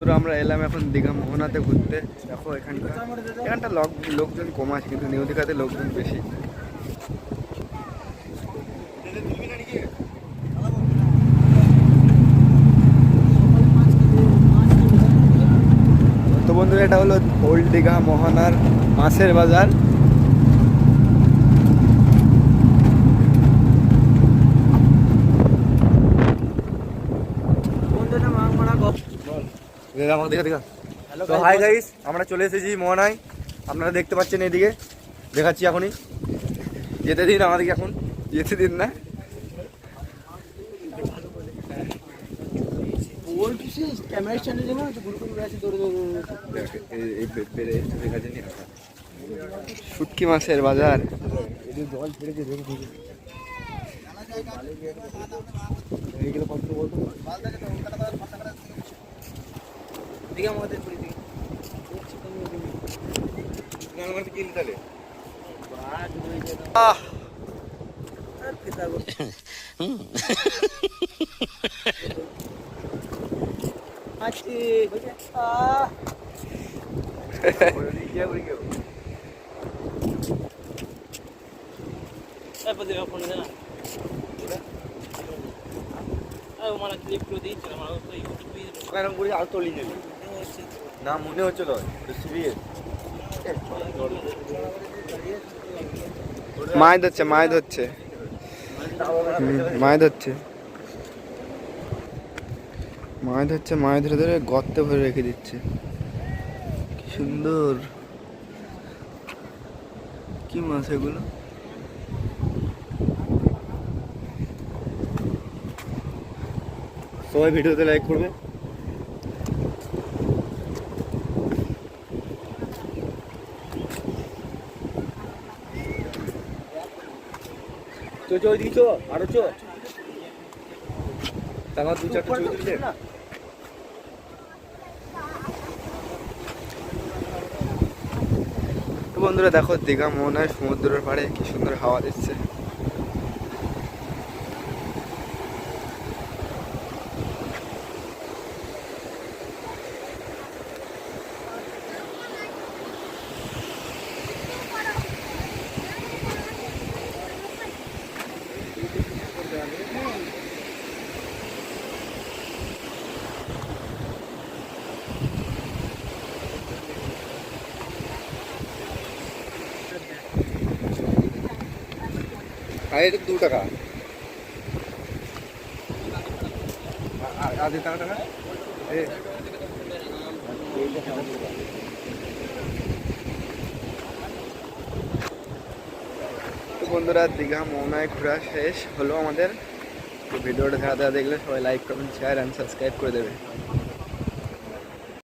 তো আমরা এলাম এখন দীঘা মোহনাতে ঘুরতে। দেখো এখানটা লোকজন কম আছে, কিন্তু নিউ দীঘাতে লোকজন বেশি। তো বন্ধুরা, এটা হলো ওল্ড দীঘা মোহনার মাছের বাজার। তো হাই গাইস, আমরা চলে এসেছি মোহনায়। আপনারা দেখতে পাচ্ছেন, এদিকে দেখাচ্ছি এখনই। যেতে দিন আমাদেরকে, এখন যেতে দিন না। শুটকি মাছের বাজার। না মনে হচ্ছিল মাছ ধরছে, মাছ ধরছে, মাছ ধরছে, মাছ ধরছে, মাছ ধরে ধরে গর্তে ভরে রেখে দিচ্ছে। কি সুন্দর, কি মাছ এগুলো! সবাই ভিডিওতে লাইক করবে। চো ওইদিকে চো, আরো চো, তারপর দু চারটা ছবি তুলছে। তো বন্ধুরা দেখো, দীঘা মোহনায় সমুদ্রের পাড়ে কি সুন্দর হাওয়া দিচ্ছে। আর এটা 2 টাকা, আর টাকা টাকা। তো বন্ধুরা, দীঘা মোহনায় ঘোরা শেষ হলো আমাদের। তো ভিডিওটা দেখলে সবাই like, comment, share and subscribe করে দেবে।